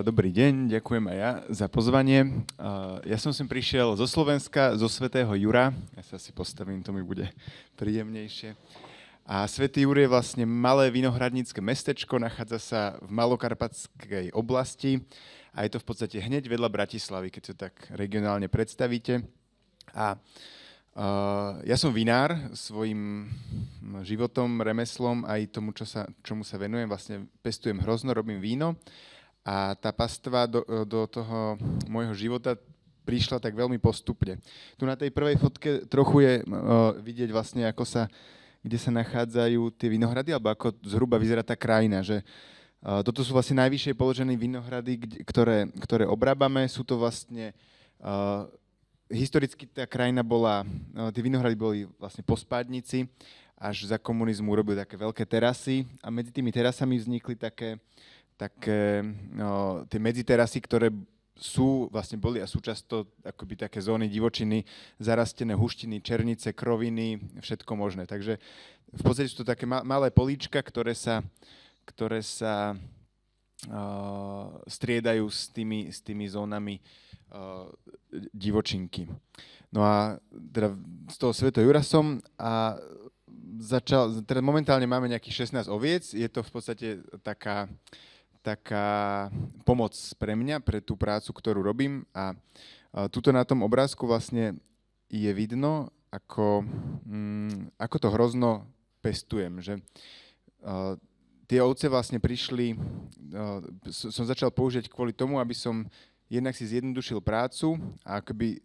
Dobrý deň, ďakujem aj ja za pozvanie. Ja som sem prišiel zo Slovenska, zo Svätého Jura. Ja sa asi postavím, to mi bude príjemnejšie. A Svätý Jur je vlastne malé vinohradnícke mestečko, nachádza sa v Malokarpatskej oblasti a je to v podstate hneď vedľa Bratislavy, keď to tak regionálne predstavíte. Ja som vinár svojim životom, remeslom aj tomu, čomu sa venujem. Vlastne pestujem hrozno, robím víno. A tá pastva do toho môjho života prišla tak veľmi postupne. Tu na tej prvej fotke trochu je vidieť vlastne, kde sa nachádzajú tie vinohrady, alebo ako zhruba vyzerá tá krajina. Že, toto sú vlastne najvyššie položené vinohrady, ktoré obrábame. Sú to vlastne... Historicky tá krajina bola... Tie vinohrady boli vlastne po spádnici. Až za komunizmu urobili také veľké terasy. A medzi tými terasami vznikli také tie medziterasy, ktoré boli a sú často akoby také zóny divočiny, zarastené huštiny, černice, kroviny, všetko možné. Takže v podstate sú to také malé políčka, ktoré sa striedajú s tými zónami divočinky. No a teda z toho Svätého Jura som a teda momentálne máme nejakých 16 oviec, je to v podstate taká pomoc pre mňa, pre tú prácu, ktorú robím. A tuto na tom obrázku vlastne je vidno, ako to hrozno pestujem. Že, tie ovce vlastne prišli, som začal použiť kvôli tomu, aby som jednak si zjednodušil prácu a akoby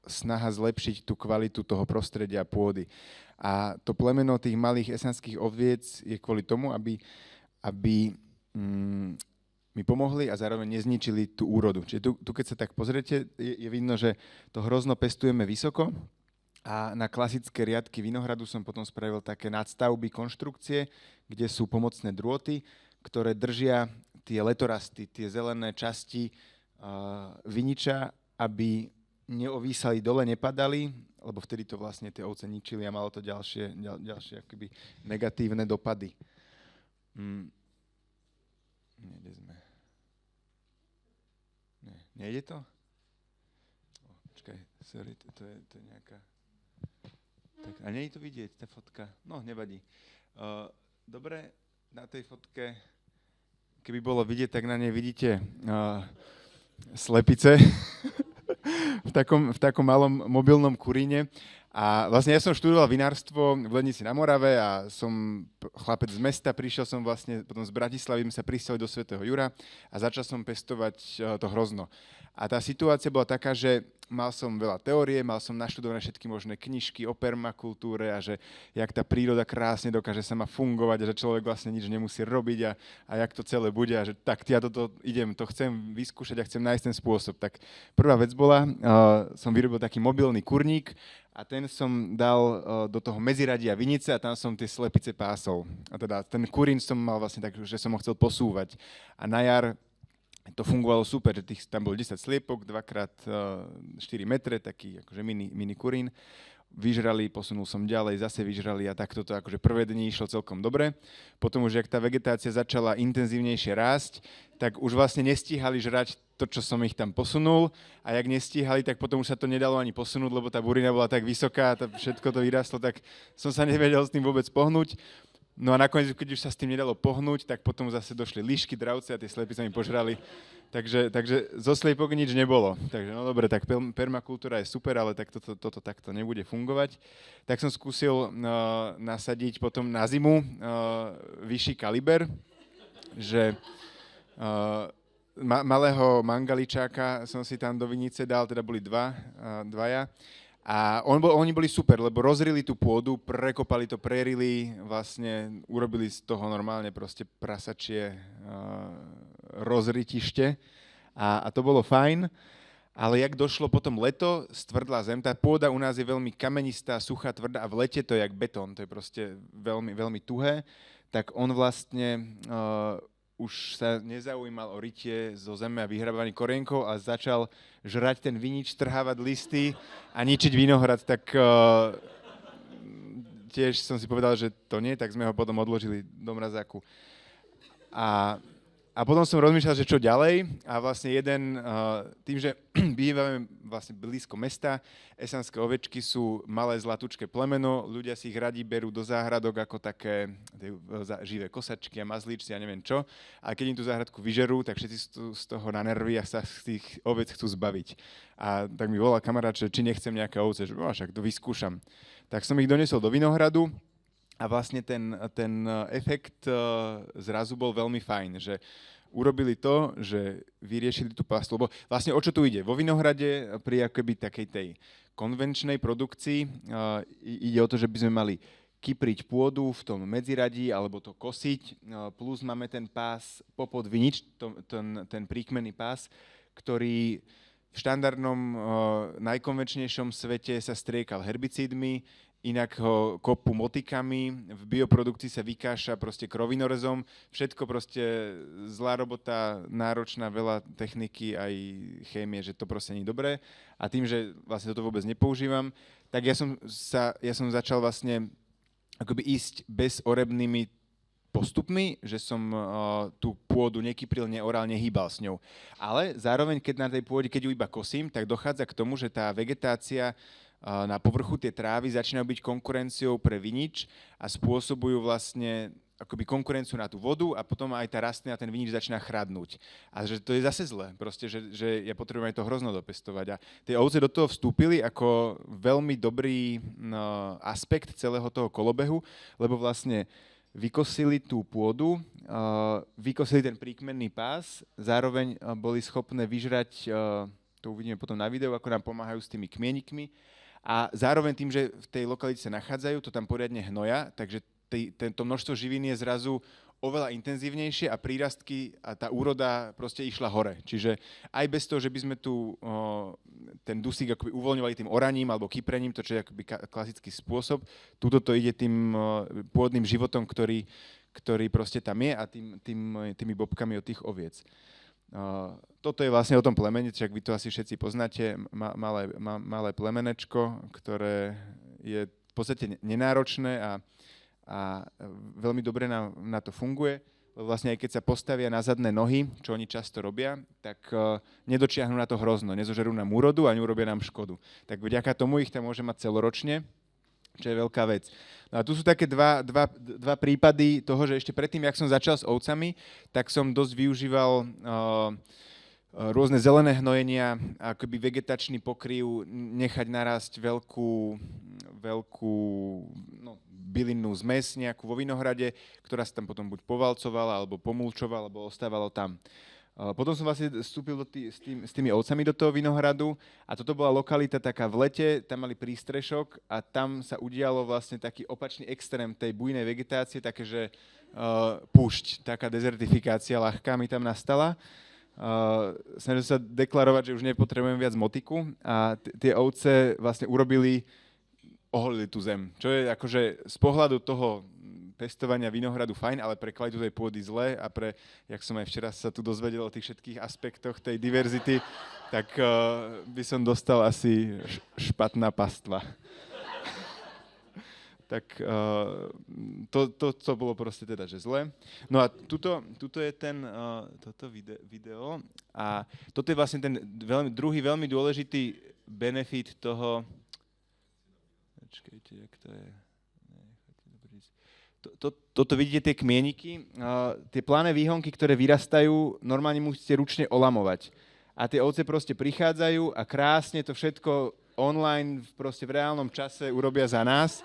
snaha zlepšiť tú kvalitu toho prostredia pôdy. A to plemeno tých malých esanských oviec je kvôli tomu, aby mi pomohli a zároveň nezničili tú úrodu. Čiže tu keď sa tak pozriete, je vidno, že to hrozno pestujeme vysoko a na klasické riadky vinohradu som potom spravil také nadstavby, konštrukcie, kde sú pomocné drôty, ktoré držia tie letorasty, tie zelené časti viniča, aby neovísali dole, nepadali, lebo vtedy to vlastne tie ovce ničili a malo to ďalšie akoby negatívne dopady. Kde sme? Nejde to? Počkaj, sorry, to je nejaká... Tak, a nie je to vidieť, tá fotka? No, nevadí. Dobre, na tej fotke, keby bolo vidieť, tak na nej vidíte slepice v takom malom mobilnom kuríne. A vlastne ja som študoval vinárstvo v Lednici na Morave a som chlapec z mesta, prišiel som vlastne potom z Bratislavy, sme sa prisťahovali do Svätého Jura a začal som pestovať to hrozno. A tá situácia bola taká, že mal som veľa teórie, mal som naštudované všetky možné knižky o permakultúre a že jak tá príroda krásne dokáže sama fungovať a že človek vlastne nič nemusí robiť a jak to celé bude a že tak ja to chcem vyskúšať a chcem nájsť ten spôsob. Tak prvá vec bola, som vyrobil taký mobilný kurník a ten som dal do toho medziradia vinice a tam som tie slepice pásol. A teda ten kurín som mal vlastne tak, že som ho chcel posúvať. A na jar to fungovalo super, že tam bolo 10 sliepok, 2x4 metre, taký akože mini kurín. Vyžrali, posunul som ďalej, zase vyžrali a takto to akože prvé dni išlo celkom dobre. Potom už, jak tá vegetácia začala intenzívnejšie rásť, tak už vlastne nestíhali žrať to, čo som ich tam posunul a jak nestíhali, tak potom už sa to nedalo ani posunúť, lebo tá burina bola tak vysoká a všetko to vyrastlo, tak som sa nevedel s tým vôbec pohnúť. No a nakoniec, keď už sa s tým nedalo pohnúť, tak potom zase došli líšky, dravce a tie slepice mi požrali. Takže zo sliepok nič nebolo. Takže no dobre, tak permakultúra je super, ale tak toto takto nebude fungovať. Tak som skúsil nasadiť potom na zimu vyšší kaliber, že malého mangaličáka som si tam do vinice dal, teda boli dvaja. A oni boli super, lebo rozrili tú pôdu, prekopali to, prerili, vlastne urobili z toho normálne proste prasačie rozritište a to bolo fajn. Ale jak došlo potom leto, stvrdla zem, tá pôda u nás je veľmi kamenistá, suchá, tvrdá a v lete to je jak betón, to je proste veľmi, veľmi tuhé, tak on vlastne už sa nezaujímal o rytie zo zeme a vyhrabávanie korienkov a začal žrať ten vinič, trhávať listy a ničiť vinohrad, tak tiež som si povedal, že to nie, tak sme ho potom odložili do mrazáku. A A potom som rozmýšľal, že čo ďalej a vlastne tým, že bývame vlastne blízko mesta, esanské ovečky sú malé zlatúčke plemeno, ľudia si ich radi berú do záhradok ako také živé kosačky a mazlíčci a neviem čo. A keď im tú záhradku vyžerú, tak všetci sú z toho na nervy a sa z tých ovec chcú zbaviť. A tak mi volal kamarát, že či nechcem nejaké ovce, že však to vyskúšam. Tak som ich doniesol do vinohradu. A vlastne ten efekt zrazu bol veľmi fajn, že urobili to, že vyriešili tú pastu, lebo vlastne o čo tu ide? Vo vinohrade pri akoby takej tej konvenčnej produkcii ide o to, že by sme mali kypriť pôdu v tom medziradí alebo to kosiť, plus máme ten pás popod vinič, ten príkmenný pás, ktorý v štandardnom najkonvenčnejšom svete sa striekal herbicídmi, inak ho kopu motikami, v bioprodukcii sa vykáša proste krovinorezom, všetko proste zlá robota, náročná, veľa techniky aj chémie, že to proste nie je dobré. A tým, že vlastne toto vôbec nepoužívam, tak ja som začal vlastne akoby ísť bezorebnými postupmi, že som tú pôdu nekypril, neoral, nehýbal s ňou. Ale zároveň, keď na tej pôde, keď ju iba kosím, tak dochádza k tomu, že tá vegetácia na povrchu tie trávy začínajú byť konkurenciou pre vinič a spôsobujú vlastne akoby konkurenciu na tú vodu a potom aj tá rastlina, ten vinič začína chradnúť. A že to je zase zle, proste, že ja potrebujem aj to hrozno dopestovať. A tie ovce do toho vstúpili ako veľmi dobrý aspekt celého toho kolobehu, lebo vlastne vykosili tú pôdu, vykosili ten príkmenný pás, zároveň boli schopné vyžrať, to uvidíme potom na videu, ako nám pomáhajú s tými kmienikmi, a zároveň tým, že v tej lokalite sa nachádzajú, to tam poriadne hnoja, takže to množstvo živín je zrazu oveľa intenzívnejšie a prírastky a tá úroda proste išla hore. Čiže aj bez toho, že by sme tu ten dusík akoby uvoľňovali tým oraním alebo kyprením, to čo je akoby klasický spôsob, tuto to ide tým pôvodným životom, ktorý proste tam je a tými bobkami od tých oviec. Toto je vlastne o tom plemene, však vy to asi všetci poznáte, malé plemenečko, ktoré je v podstate nenáročné a veľmi dobre na to funguje. Vlastne aj keď sa postavia na zadné nohy, čo oni často robia, tak nedočiahnu na to hrozno, nezožerú nám úrodu a neurobia nám škodu. Tak vďaka tomu ich tam môže mať celoročne, čo je veľká vec. No a tu sú také dva prípady toho, že ešte predtým, jak som začal s ovcami, tak som dosť využíval rôzne zelené hnojenia, akoby vegetačný pokryv, nechať narásť veľkú bylinnú zmes nejakú vo vinohrade, ktorá sa tam potom buď povalcovala, alebo pomulčovala, alebo ostávalo tam. Potom som vlastne vstúpil s tými ovcami do toho vinohradu a toto bola lokalita taká v lete, tam mali prístrešok a tam sa udialo vlastne taký opačný extrém tej bujnej vegetácie, také, že púšť, taká dezertifikácia ľahká mi tam nastala. Snažil sa deklarovať, že už nepotrebujem viac motiku a tie ovce vlastne oholili tú zem, čo je akože z pohľadu toho pestovania vinohradu fajn, ale pre kvalitu tej pôdy zle a jak som aj včera sa tu dozvedel o tých všetkých aspektoch tej diverzity, tak by som dostal asi špatná pastva. Tak to bolo proste teda, že zle. No a tuto je toto video a toto je vlastne ten druhý veľmi dôležitý benefit toho. Počkejte, jak to je. Toto vidíte tie kmieniky, tie plané výhonky, ktoré vyrastajú, normálne musíte ručne olamovať. A tie ovce proste prichádzajú a krásne to všetko online, proste v reálnom čase urobia za nás.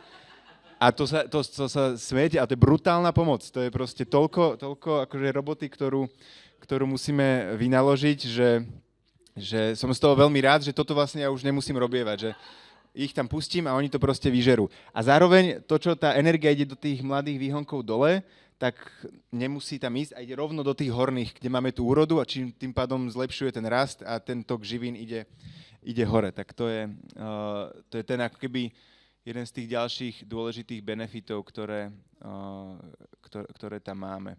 A to sa smiete, a to je brutálna pomoc. To je proste toľko akože roboty, ktorú musíme vynaložiť, že som z toho veľmi rád, že toto vlastne ja už nemusím robievať, že ich tam pustím a oni to proste vyžerú. A zároveň to, čo tá energia ide do tých mladých výhonkov dole, tak nemusí tam ísť a ide rovno do tých horných, kde máme tú úrodu a tým pádom zlepšuje ten rast a ten tok živín ide hore. Tak to je ten ako keby jeden z tých ďalších dôležitých benefitov, ktoré tam máme.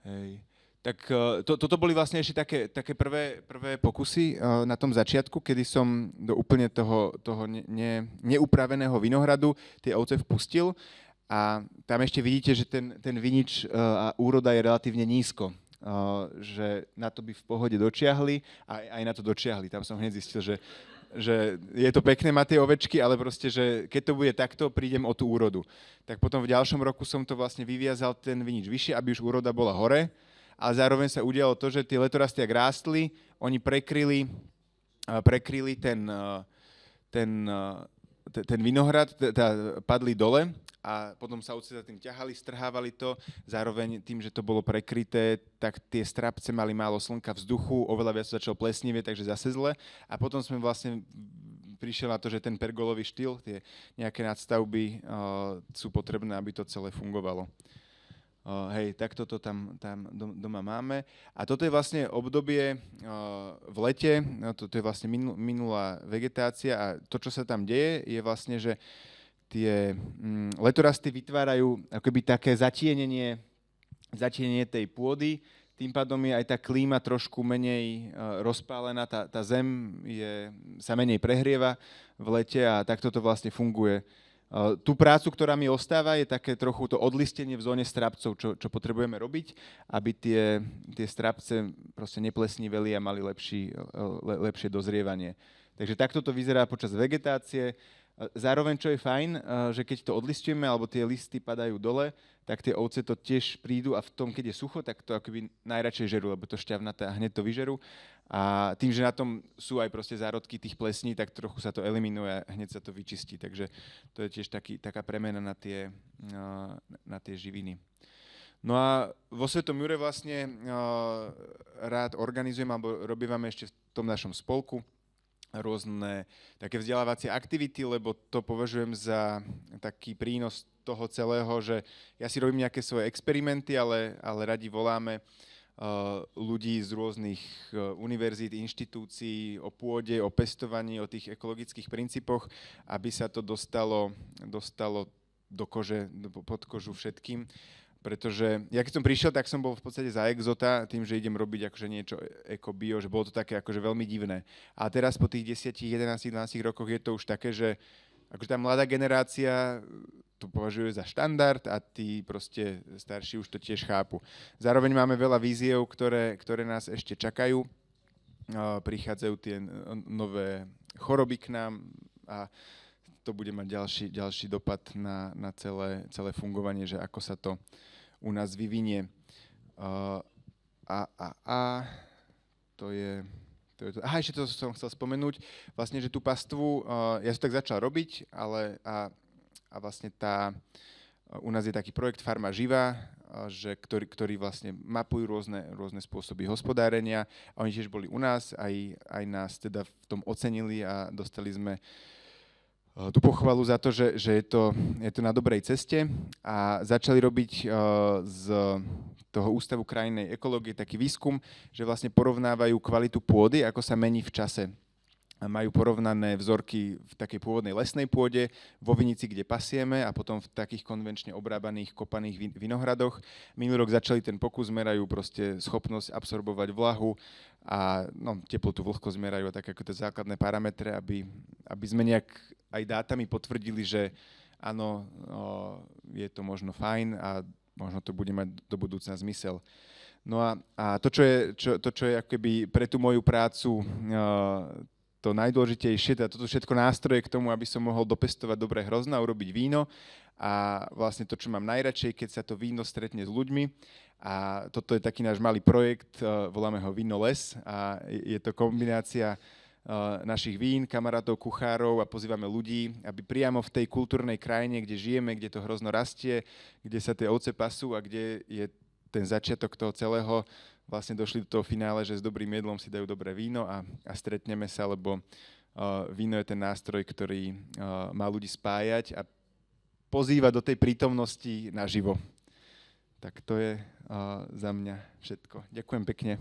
Hej. Tak toto boli vlastne ešte také prvé pokusy na tom začiatku, kedy som do úplne toho neupraveného vinohradu tie ovce vpustil A tam ešte vidíte, že ten vinič a úroda je relatívne nízko. Že na to by v pohode dočiahli a aj na to dočiahli. Tam som hneď zistil, že je to pekné mať tie ovečky, ale proste, že keď to bude takto, prídem o tú úrodu. Tak potom v ďalšom roku som to vlastne vyviazal ten vinič vyššie, aby už úroda bola hore, ale zároveň sa udialo to, že tie letorasty ak rástli, oni prekryli ten vinohrad, padli dole a potom sa ovce za tým ťahali, strhávali to, zároveň tým, že to bolo prekryté, tak tie strapce mali málo slnka, vzduchu, oveľa viac začalo plesnivie, takže zase zle. A potom sme vlastne prišiel na to, že ten pergolový štýl, tie nejaké nadstavby sú potrebné, aby to celé fungovalo. Hej, takto to tam doma máme. A toto je vlastne obdobie v lete, toto je vlastne minulá vegetácia a to, čo sa tam deje, je vlastne, že tie letorasty vytvárajú akoby také zatienenie tej pôdy, tým pádom je aj tá klíma trošku menej rozpálená, tá zem sa menej prehrieva v lete a takto to vlastne funguje. Tú prácu, ktorá mi ostáva, je také trochu to odlistenie v zóne strapcov, čo potrebujeme robiť, aby tie strapce proste neplesniveli a mali lepšie dozrievanie. Takže takto to vyzerá počas vegetácie. Zároveň, čo je fajn, že keď to odlistujeme alebo tie listy padajú dole, tak tie ovce to tiež prídu a v tom, keď je sucho, tak to akoby najradšej žerú, lebo to šťavnaté a hneď to vyžerú. A tým, že na tom sú aj proste zárodky tých plesní, tak trochu sa to eliminuje a hneď sa to vyčistí. Takže to je tiež taká premena na tie živiny. No a vo Svetom Jure vlastne rád organizujem, alebo robívame ešte v tom našom spolku rôzne také vzdelávacie aktivity, lebo to považujem za taký prínos toho celého, že ja si robím nejaké svoje experimenty, ale radi voláme ľudí z rôznych univerzít, inštitúcií o pôde, o pestovaní, o tých ekologických princípoch, aby sa to dostalo do kože, pod kožu všetkým. Pretože ja keď som prišiel, tak som bol v podstate za exota tým, že idem robiť akože niečo eko-bio, že bolo to také akože veľmi divné. A teraz po tých 10, 11, 12 rokoch je to už také, že akože tá mladá generácia to považuje za štandard a tí proste starší už to tiež chápu. Zároveň máme veľa víziev, ktoré nás ešte čakajú. Prichádzajú tie nové choroby k nám a to bude mať ďalší dopad na celé fungovanie, že ako sa to u nás vyvinie. To je to. Aha, ešte to som chcel spomenúť, vlastne, že tú pastvu, ja som tak začal robiť, a vlastne u nás je taký projekt Farma živá, ktorý vlastne mapujú rôzne spôsoby hospodárenia a oni tiež boli u nás, aj nás teda v tom ocenili a dostali sme tú pochvalu za to, že je to na dobrej ceste a začali robiť z toho Ústavu krajinnej ekológie taký výskum, že vlastne porovnávajú kvalitu pôdy, ako sa mení v čase. Majú porovnané vzorky v takej pôvodnej lesnej pôde, vo vinici, kde pasieme a potom v takých konvenčne obrábaných, kopaných vinohradoch. Minulý rok začali ten pokus, merajú proste schopnosť absorbovať vlahu a teplotu, vlhkosť merajú a také ako tie základné parametre, aby sme nejak aj dátami potvrdili, že áno, je to možno fajn a možno to bude mať do budúcna zmysel. No a to, čo je akoby pre tú moju prácu to najdôležitejšie, teda toto všetko nástroje k tomu, aby som mohol dopestovať dobré hrozná, urobiť víno a vlastne to, čo mám najradšej, keď sa to víno stretne s ľuďmi. A toto je taký náš malý projekt, voláme ho Víno les a je to kombinácia našich vín, kamarátov, kuchárov a pozývame ľudí, aby priamo v tej kultúrnej krajine, kde žijeme, kde to hrozno rastie, kde sa tie ovce pasú a kde je ten začiatok toho celého, vlastne došli do toho finále, že s dobrým jedlom si dajú dobré víno a stretneme sa, lebo víno je ten nástroj, ktorý má ľudí spájať a pozýva do tej prítomnosti naživo. Tak to je za mňa všetko. Ďakujem pekne.